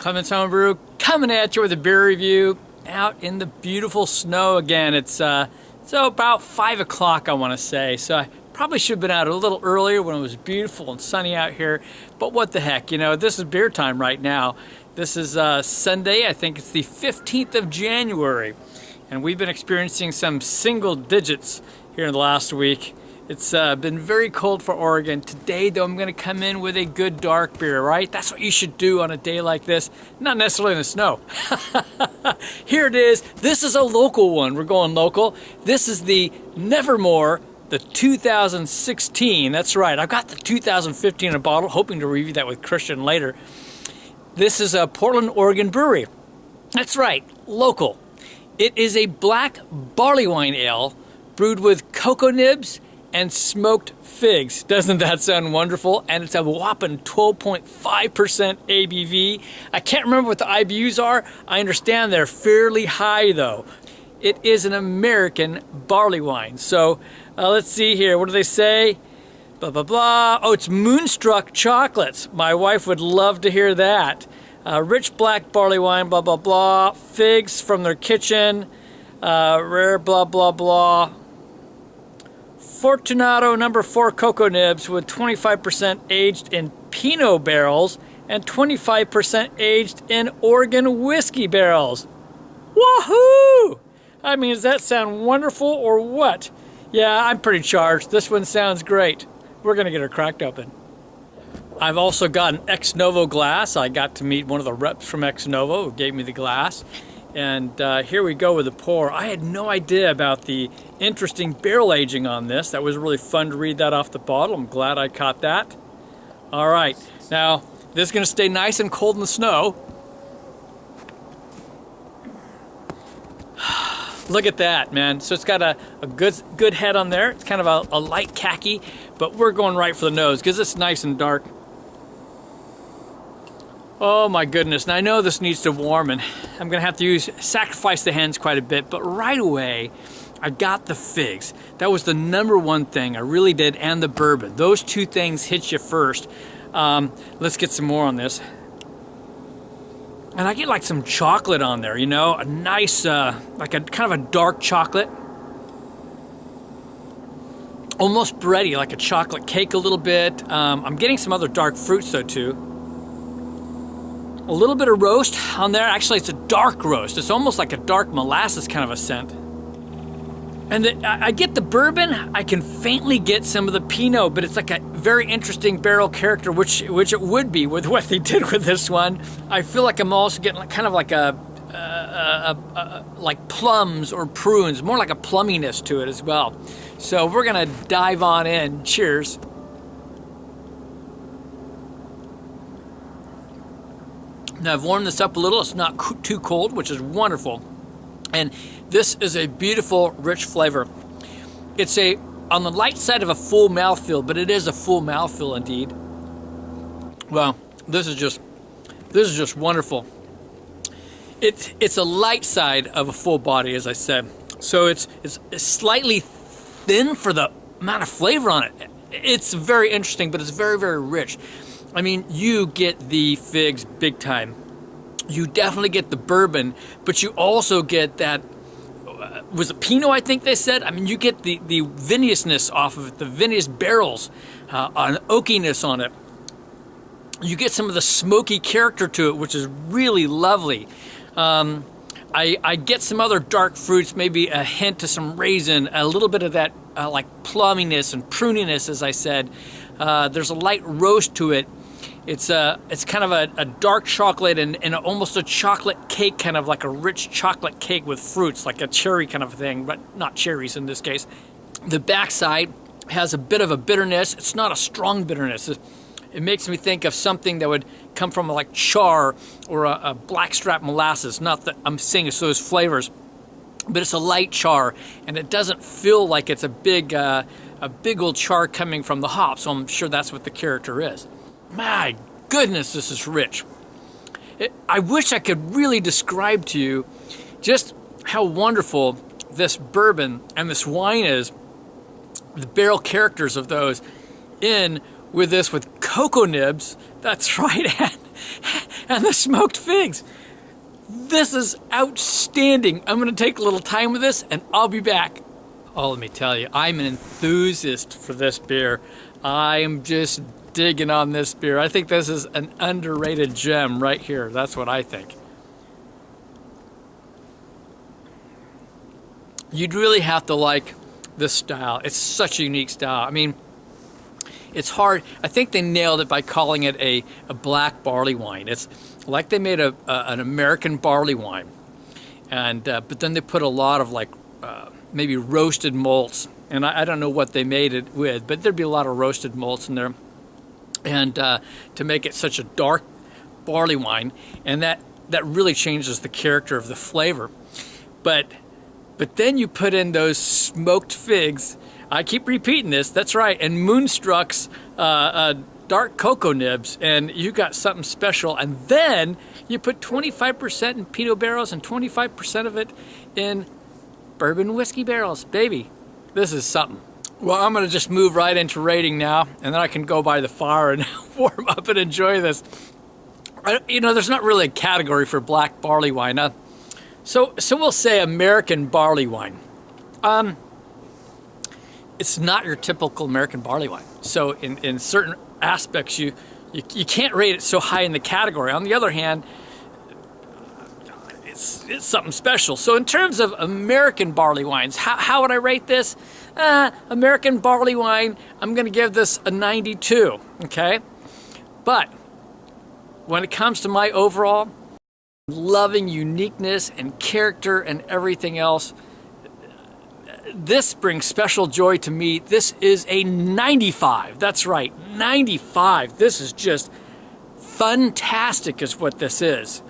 Clements Homebrew coming at you with a beer review out in the beautiful snow again. It's so about 5 o'clock, I want to say. So I probably should have been out a little earlier when it was beautiful and sunny out here. But what the heck, you know, this is beer time right now. This is Sunday, I think it's the 15th of January. And we've been experiencing some single digits here in the last week. It's been very cold for Oregon. Today, though, I'm going to come in with a good dark beer, right? That's what you should do on a day like this. Not necessarily in the snow. Here it is. This is a local one. We're going local. This is the NeverMore, the 2016. That's right. I've got the 2015 in a bottle, hoping to review that with Christian later. This is a Portland, Oregon brewery. That's right. Local. It is a black barley wine ale brewed with cocoa nibs and smoked figs. Doesn't that sound wonderful? And it's a whopping 12.5% ABV. I can't remember what the IBUs are. I understand they're fairly high though. It is an American barley wine. So let's see here. What do they say? Blah, blah, blah. Oh, it's Moonstruck chocolates. My wife would love to hear that. Rich black barley wine, blah, blah, blah. Figs from their kitchen. Rare, blah, blah, blah. Fortunato number 4 cocoa nibs with 25% aged in Pinot barrels and 25% aged in Oregon whiskey barrels. Woohoo! I mean, does that sound wonderful or what? Yeah, I'm pretty charged. This one sounds great. We're going to get her cracked open. I've also got an Ex Novo glass. I got to meet one of the reps from Ex Novo who gave me the glass. And here we go with the pour. I had no idea about the interesting barrel aging on this. That was really fun to read that off the bottle. I'm glad I caught that. All right, now this is going to stay nice and cold in the snow. Look at that, man. So it's got a good head on there. It's kind of a light khaki, but we're going right for the nose because it's nice and dark. Oh my goodness. Now I know this needs to warm and I'm going to have to sacrifice the hens quite a bit, but right away I got the figs. That was the number one thing I really did, and the bourbon. Those two things hit you first. Let's get some more on this. And I get like some chocolate on there, you know, a nice, like a kind of a dark chocolate. Almost bready, like a chocolate cake a little bit. I'm getting some other dark fruits though too. A little bit of roast on there. Actually, it's a dark roast. It's almost like a dark molasses kind of a scent. And I get the bourbon. I can faintly get some of the Pinot, but it's like a very interesting barrel character, which it would be with what they did with this one. I feel like I'm also getting kind of like like plums or prunes, more like a plumminess to it as well. So we're gonna dive on in. Cheers. Now I've warmed this up a little. It's not too cold, which is wonderful. And this is a beautiful, rich flavor. It's on the light side of a full mouthfeel, but it is a full mouthfeel indeed. Well, this is just wonderful. It's a light side of a full body, as I said. So it's slightly thin for the amount of flavor on it. It's very interesting, but it's very, very rich. I mean, you get the figs big time. You definitely get the bourbon, but you also get that, was it Pinot, I think they said? I mean, you get the viniousness off of it, the vinous barrels, an oakiness on it. You get some of the smoky character to it, which is really lovely. I get some other dark fruits, maybe a hint to some raisin, a little bit of that like plumminess and pruniness, as I said. There's a light roast to it. It's kind of a dark chocolate and almost a chocolate cake, kind of like a rich chocolate cake with fruits, like a cherry kind of thing, but not cherries in this case. The backside has a bit of a bitterness. It's not a strong bitterness. It makes me think of something that would come from like char or a blackstrap molasses. Not that I'm saying it's those flavors, but it's a light char, and it doesn't feel like it's a big old char coming from the hop. So I'm sure that's what the character is. My goodness, this is rich. I wish I could really describe to you just how wonderful this bourbon and this wine is. The barrel characters of those in with this with cocoa nibs. That's right. and the smoked figs. This is outstanding. I'm going to take a little time with this, and I'll be back. Oh, let me tell you, I'm an enthusiast for this beer. I'm just digging on this beer. I think this is an underrated gem right here. That's what I think. You'd really have to like this style. It's such a unique style. I mean, it's hard. I think they nailed it by calling it a black barley wine. It's like they made an American barley wine, and but then they put a lot of like maybe roasted malts, and I don't know what they made it with, but there'd be a lot of roasted malts in there, and to make it such a dark barley wine, and that really changes the character of the flavor. But then you put in those smoked figs. I keep repeating this. That's right, and Moonstruck's dark cocoa nibs, and you got something special. And then you put 25% in Pinot barrels and 25% of it in bourbon whiskey barrels. Baby, this is something. Well, I'm gonna just move right into rating now, and then I can go by the fire and warm up and enjoy this. You know, there's not really a category for black barley wine. So we'll say American barley wine. It's not your typical American barley wine. So in certain aspects, you can't rate it so high in the category. On the other hand, it's something special. So in terms of American barley wines, how would I rate this? American barley wine, I'm going to give this a 92, okay? But when it comes to my overall loving uniqueness and character and everything else, this brings special joy to me. This is a 95. That's right, 95. This is just fantastic is what this is.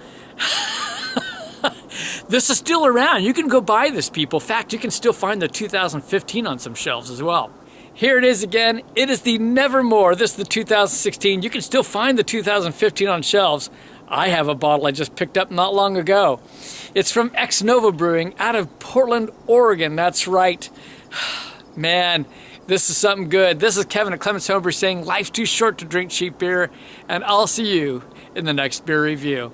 This is still around. You can go buy this, people. In fact, you can still find the 2015 on some shelves as well. Here it is again. It is the NeverMore. This is the 2016. You can still find the 2015 on shelves. I have a bottle I just picked up not long ago. It's from Novo Brewing out of Portland, Oregon. That's right. Man, this is something good. This is Kevin at Clements Homebrew saying life's too short to drink cheap beer, and I'll see you in the next beer review.